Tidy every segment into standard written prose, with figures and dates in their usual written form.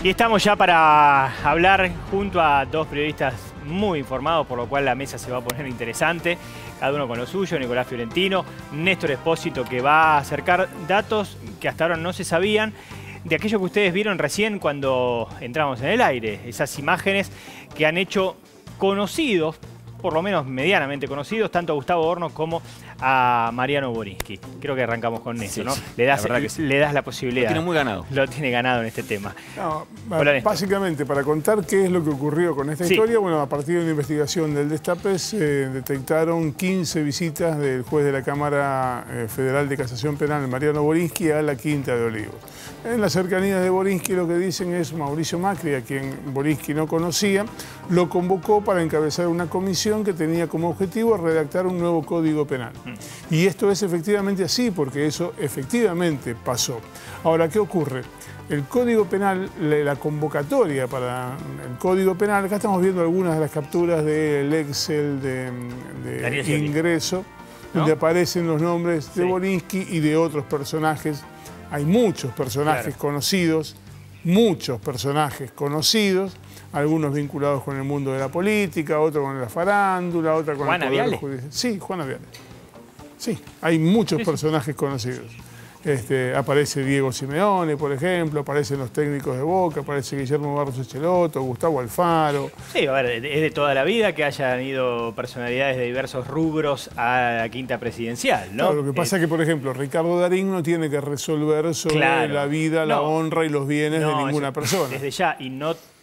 Y estamos ya para hablar junto a dos periodistas muy informados, por lo cual la mesa se va a poner interesante, cada uno con lo suyo. Nicolás Fiorentino, Néstor Espósito, que va a acercar datos que hasta ahora no se sabían, de aquello que ustedes vieron recién cuando entramos en el aire, esas imágenes que han hecho conocidos, por lo menos medianamente conocidos, tanto a Gustavo Horno como a Mariano Borinsky. Creo que arrancamos con Néstor, ¿no? Le das la posibilidad. Lo tiene muy ganado. Lo tiene ganado en este tema. No, Hola, básicamente, para contar qué es lo que ocurrió con esta historia, bueno, a partir de una investigación del Destape se detectaron 15 visitas del juez de la Cámara Federal de Casación Penal, Mariano Borinsky, a la Quinta de Olivos. En las cercanías de Borinsky lo que dicen es Mauricio Macri, a quien Borinsky no conocía, lo convocó para encabezar una comisión que tenía como objetivo redactar un nuevo código penal. Y esto es efectivamente así, porque eso efectivamente pasó. Ahora, ¿qué ocurre? El Código Penal, la convocatoria para el Código Penal, acá estamos viendo algunas de las capturas del Excel de ingreso, ¿no? Donde aparecen los nombres de Borinsky y de otros personajes. Hay muchos personajes conocidos, algunos vinculados con el mundo de la política, otros con la farándula, otra con el poder judicial. Sí, Juana Viale. Sí, hay muchos personajes conocidos. Aparece Diego Simeone, por ejemplo, aparecen los técnicos de Boca, aparece Guillermo Barros Echeloto, Gustavo Alfaro. Sí, a ver, es de toda la vida que hayan ido personalidades de diversos rubros a la Quinta Presidencial, ¿no? Claro, lo que pasa es que, por ejemplo, Ricardo Darín no tiene que resolver sobre la vida, la honra y los bienes de ninguna persona. Desde ya,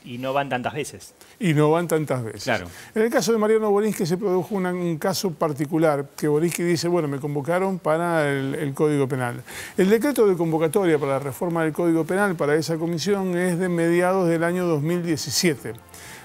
y no van tantas veces. Y no van tantas veces. Claro. En el caso de Mariano Borinsky se produjo un caso particular, que Borinsky dice, bueno, me convocaron para el Código Penal. El decreto de convocatoria para la reforma del Código Penal para esa comisión es de mediados del año 2017.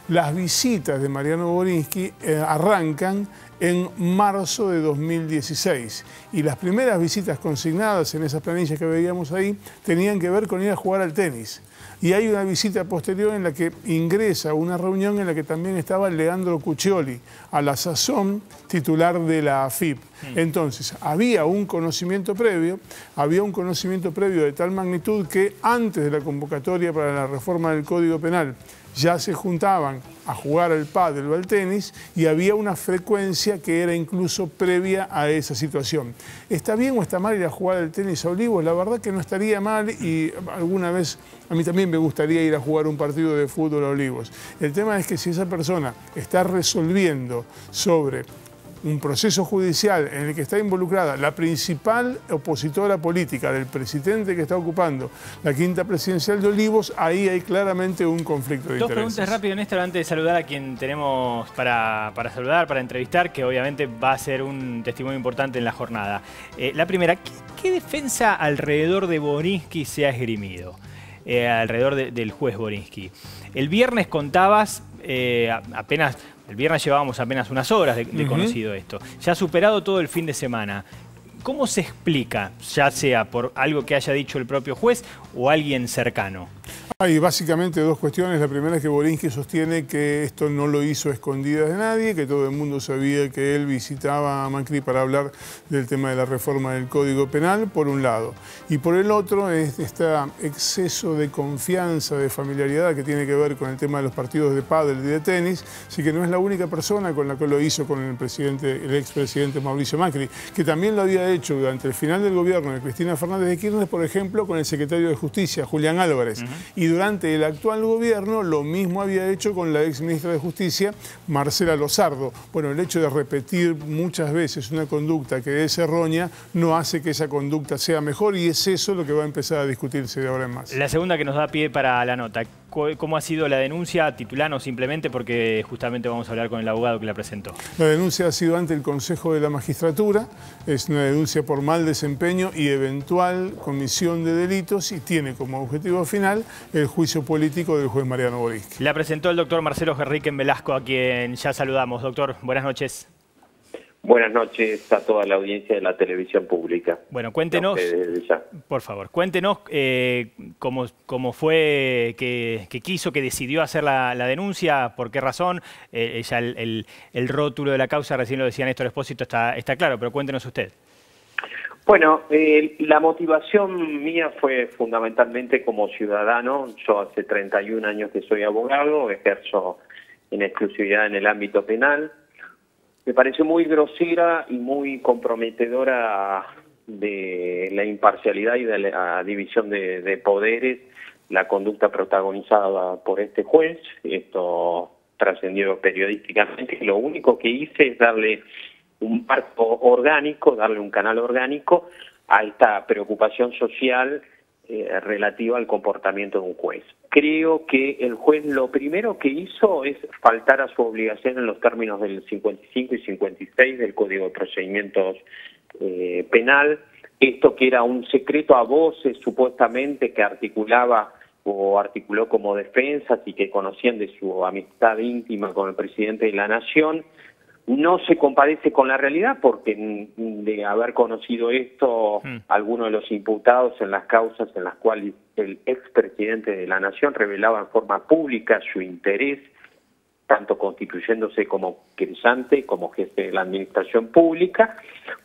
Las visitas de Mariano Borinsky arrancan en marzo de 2016 y las primeras visitas consignadas en esas planillas que veíamos ahí tenían que ver con ir a jugar al tenis. Y hay una visita posterior en la que ingresa a una reunión en la que también estaba Leandro Cuccioli, a la sazón titular de la AFIP. Entonces, había un conocimiento previo de tal magnitud que antes de la convocatoria para la reforma del Código Penal ya se juntaban a jugar al pádel o al tenis y había una frecuencia que era incluso previa a esa situación. ¿Está bien o está mal ir a jugar al tenis a Olivos? La verdad que no estaría mal y alguna vez a mí también me gustaría ir a jugar un partido de fútbol a Olivos. El tema es que si esa persona está resolviendo sobre un proceso judicial en el que está involucrada la principal opositora política del presidente que está ocupando la Quinta Presidencial de Olivos, ahí hay claramente un conflicto de intereses. Dos preguntas rápido, Néstor, antes de saludar a quien tenemos para saludar, para entrevistar, que obviamente va a ser un testimonio importante en la jornada. La primera, ¿qué defensa alrededor de Borinsky se ha esgrimido? Alrededor del juez Borinsky. El viernes contabas el viernes llevábamos apenas unas horas de conocido esto. Ya ha superado todo el fin de semana. ¿Cómo se explica, ya sea por algo que haya dicho el propio juez o alguien cercano? Hay básicamente dos cuestiones. La primera es que Borinsky sostiene que esto no lo hizo a escondidas de nadie, que todo el mundo sabía que él visitaba a Macri para hablar del tema de la reforma del Código Penal, por un lado. Y por el otro es este exceso de confianza, de familiaridad que tiene que ver con el tema de los partidos de pádel y de tenis, así que no es la única persona con la que lo hizo con el expresidente Mauricio Macri, que también lo había hecho durante el final del gobierno de Cristina Fernández de Kirchner, por ejemplo, con el secretario de Justicia, Julián Álvarez. Y durante el actual gobierno lo mismo había hecho con la ex ministra de Justicia, Marcela Lozardo. Bueno, el hecho de repetir muchas veces una conducta que es errónea no hace que esa conducta sea mejor y es eso lo que va a empezar a discutirse de ahora en más. La segunda que nos da pie para la nota. ¿Cómo ha sido la denuncia? Titulano simplemente porque justamente vamos a hablar con el abogado que la presentó. La denuncia ha sido ante el Consejo de la Magistratura. Es una denuncia por mal desempeño y eventual comisión de delitos y tiene como objetivo final el juicio político del juez Mariano Borinsky. La presentó el doctor Marcelo Gerriquen Velasco, a quien ya saludamos. Doctor, buenas noches. Buenas noches a toda la audiencia de la televisión pública. Bueno, cuéntenos, por favor, cuéntenos cómo fue que decidió hacer la denuncia, por qué razón. Ya el rótulo de la causa, recién lo decía Néstor Espósito, está claro, pero cuéntenos usted. Bueno, la motivación mía fue fundamentalmente como ciudadano. Yo hace 31 años que soy abogado, ejerzo en exclusividad en el ámbito penal. Me pareció muy grosera y muy comprometedora de la imparcialidad y de la división de poderes la conducta protagonizada por este juez. Esto trascendió periodísticamente. Lo único que hice es darle un marco orgánico, darle un canal orgánico a esta preocupación social relativa al comportamiento de un juez. Creo que el juez lo primero que hizo es faltar a su obligación en los términos del 55 y 56 del Código de Procedimientos Penal. Esto que era un secreto a voces supuestamente que articulaba o articuló como defensas y que conocían de su amistad íntima con el presidente de la Nación, no se compadece con la realidad porque de haber conocido esto, algunos de los imputados en las causas en las cuales el expresidente de la Nación revelaba en forma pública su interés, tanto constituyéndose como querellante como jefe de la administración pública,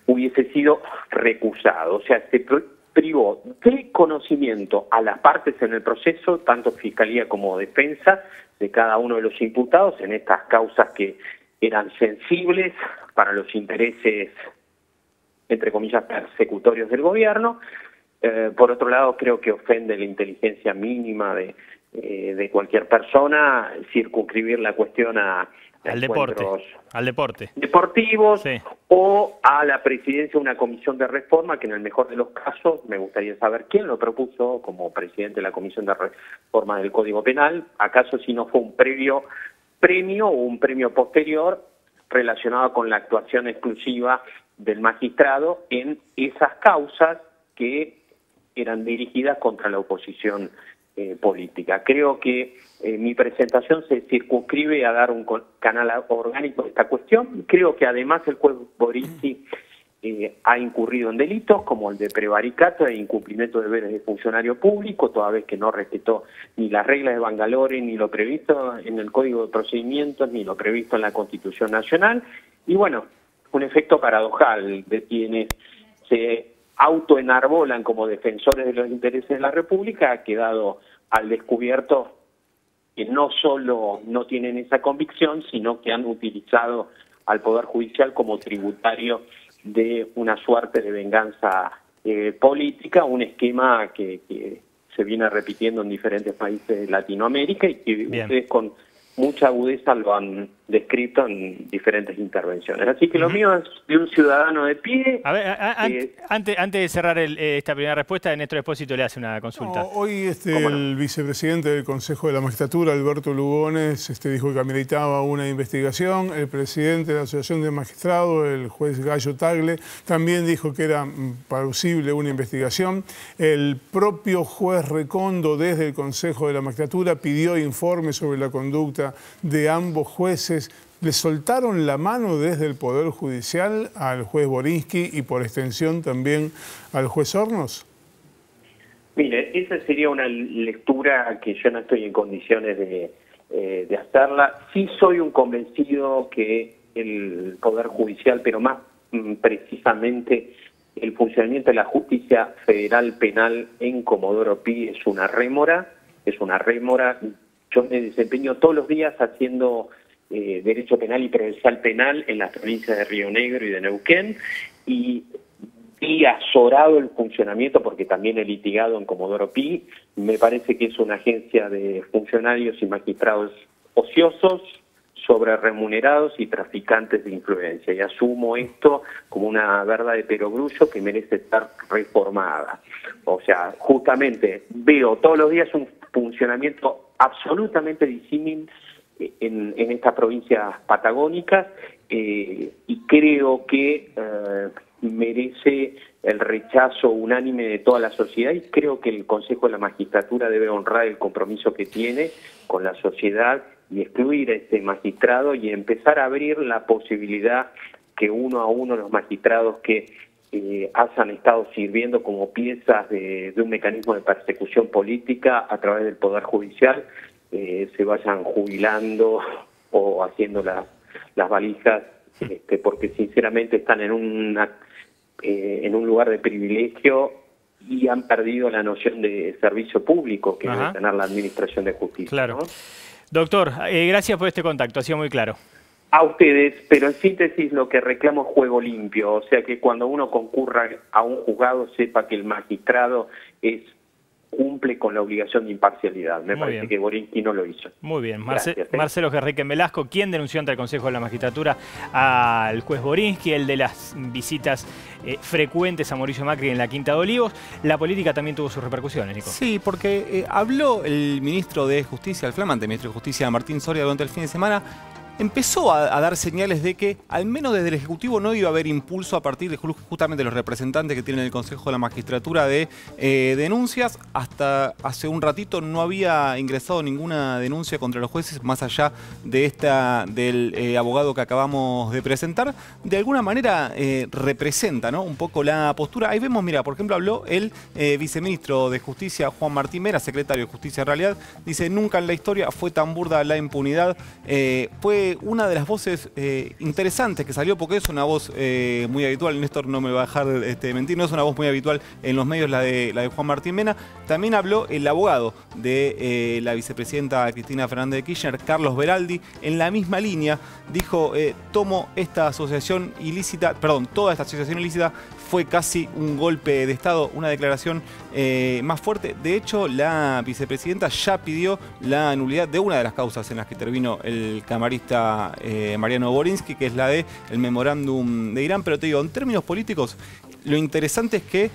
hubiese sido recusado. O sea, se privó de conocimiento a las partes en el proceso, tanto Fiscalía como Defensa, de cada uno de los imputados en estas causas que eran sensibles para los intereses, entre comillas, persecutorios del gobierno. Por otro lado, creo que ofende la inteligencia mínima de cualquier persona circunscribir la cuestión al deporte deportivos, sí, o a la presidencia de una comisión de reforma que en el mejor de los casos, me gustaría saber quién lo propuso como presidente de la comisión de reforma del Código Penal, acaso si no fue un previo premio o un premio posterior relacionado con la actuación exclusiva del magistrado en esas causas que eran dirigidas contra la oposición política. Creo que mi presentación se circunscribe a dar un canal orgánico a esta cuestión. Creo que además el juez Borisky ha incurrido en delitos como el de prevaricato e incumplimiento de deberes de funcionario público, toda vez que no respetó ni las reglas de Bangalore, ni lo previsto en el Código de Procedimientos, ni lo previsto en la Constitución Nacional. Y bueno, un efecto paradojal de quienes se autoenarbolan como defensores de los intereses de la República ha quedado al descubierto que no solo no tienen esa convicción, sino que han utilizado al Poder Judicial como tributario de una suerte de venganza política, un esquema que se viene repitiendo en diferentes países de Latinoamérica y que ustedes con mucha agudeza lo han descrito en diferentes intervenciones. Así que lo mío es de un ciudadano de pie. A ver, antes de cerrar esta primera respuesta, Néstor Espósito le hace una consulta. Hoy el vicepresidente del Consejo de la Magistratura, Alberto Lugones, dijo que ameritaba una investigación. El presidente de la Asociación de Magistrados, el juez Gallo Tagle, también dijo que era plausible una investigación. El propio juez Recondo, desde el Consejo de la Magistratura, pidió informes sobre la conducta de ambos jueces. ¿Le soltaron la mano desde el Poder Judicial al juez Borisky y por extensión también al juez Hornos? Mire, esa sería una lectura que yo no estoy en condiciones de hacerla. Sí soy un convencido que el Poder Judicial, pero más precisamente el funcionamiento de la justicia federal penal en Comodoro Pi es una rémora. Yo me desempeño todos los días haciendo Derecho Penal y Procesal Penal en las provincias de Río Negro y de Neuquén, y azorado el funcionamiento, porque también he litigado en Comodoro Pi. Me parece que es una agencia de funcionarios y magistrados ociosos, sobre remunerados y traficantes de influencia, y asumo esto como una verdad de perogrullo que merece estar reformada. O sea, justamente veo todos los días un funcionamiento absolutamente disímil en estas provincias patagónicas, y creo que merece el rechazo unánime de toda la sociedad, y creo que el Consejo de la Magistratura debe honrar el compromiso que tiene con la sociedad y excluir a este magistrado y empezar a abrir la posibilidad que uno a uno los magistrados que hayan estado sirviendo como piezas de un mecanismo de persecución política a través del Poder Judicial se vayan jubilando o haciendo las valijas, porque sinceramente están en una en un lugar de privilegio y han perdido la noción de servicio público que debe tener la Administración de Justicia. Claro. ¿No? Doctor, gracias por este contacto, ha sido muy claro. A ustedes, pero en síntesis lo que reclamo es juego limpio, o sea que cuando uno concurra a un juzgado sepa que el magistrado cumple con la obligación de imparcialidad. Me parece que Borinsky no lo hizo. Muy bien. Gracias, Marcelo Gerriquen Velasco, quien denunció ante el Consejo de la Magistratura al juez Borinsky, el de las visitas frecuentes a Mauricio Macri en la Quinta de Olivos. La política también tuvo sus repercusiones, Nico. Sí, porque habló el ministro de Justicia, el flamante ministro de Justicia, Martín Soria, durante el fin de semana. Empezó a dar señales de que, al menos desde el Ejecutivo, no iba a haber impulso a partir de justamente los representantes que tienen el Consejo de la Magistratura de denuncias. Hasta hace un ratito no había ingresado ninguna denuncia contra los jueces, más allá de del abogado que acabamos de presentar. De alguna manera representa, ¿no?, un poco la postura. Ahí vemos, mira, por ejemplo, habló el viceministro de Justicia, Juan Martín Mera, secretario de Justicia en realidad. Dice, nunca en la historia fue tan burda la impunidad. Fue una de las voces interesantes que salió, porque es una voz muy habitual. Néstor no me va a dejar mentir, no es una voz muy habitual en los medios la de Juan Martín Mena. También habló el abogado de la vicepresidenta Cristina Fernández de Kirchner, Carlos Beraldi, en la misma línea. Dijo, toda esta asociación ilícita fue casi un golpe de Estado, una declaración más fuerte. De hecho, la vicepresidenta ya pidió la nulidad de una de las causas en las que intervino el camarista Mariano Borinsky, que es la del memorándum de Irán. Pero te digo, en términos políticos, lo interesante es que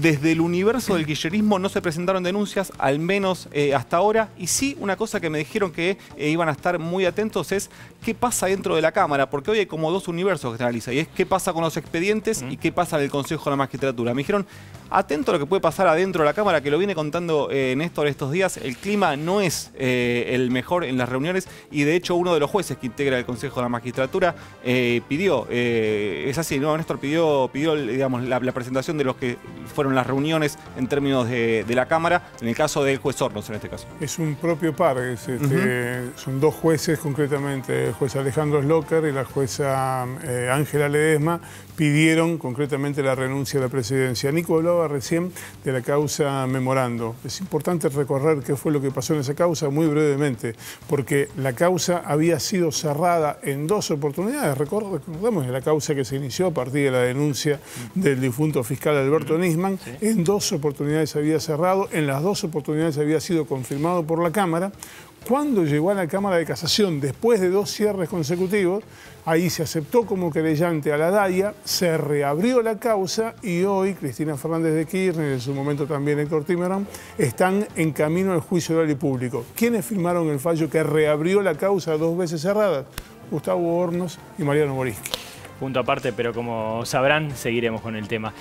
desde el universo del kirchnerismo no se presentaron denuncias, al menos hasta ahora. Y sí, una cosa que me dijeron que iban a estar muy atentos es qué pasa dentro de la Cámara, porque hoy hay como dos universos que se analizan, y es qué pasa con los expedientes y qué pasa en el Consejo de la Magistratura. Me dijeron, atento a lo que puede pasar adentro de la Cámara, que lo viene contando Néstor estos días. El clima no es el mejor en las reuniones, y de hecho uno de los jueces que integra el Consejo de la Magistratura pidió, es así, ¿no? Néstor pidió digamos, la presentación de los que fueron las reuniones en términos de la Cámara, en el caso del juez Hornos en este caso. Es un propio par, son dos jueces concretamente, el juez Alejandro Slocker y la jueza Ángela Ledesma, pidieron concretamente la renuncia de la presidencia. Nico hablaba recién de la causa Memorando. Es importante recorrer qué fue lo que pasó en esa causa muy brevemente, porque la causa había sido cerrada en dos oportunidades. Recordemos la causa que se inició a partir de la denuncia del difunto fiscal Alberto Nisman. En dos oportunidades había cerrado, en las dos oportunidades había sido confirmado por la Cámara. Cuando llegó a la Cámara de Casación, después de dos cierres consecutivos, ahí se aceptó como querellante a la DAIA, se reabrió la causa y hoy Cristina Fernández de Kirchner, en su momento también Héctor Timerman, están en camino al juicio oral y público. ¿Quiénes firmaron el fallo que reabrió la causa dos veces cerradas? Gustavo Hornos y Mariano Borinsky. Punto aparte, pero como sabrán, seguiremos con el tema.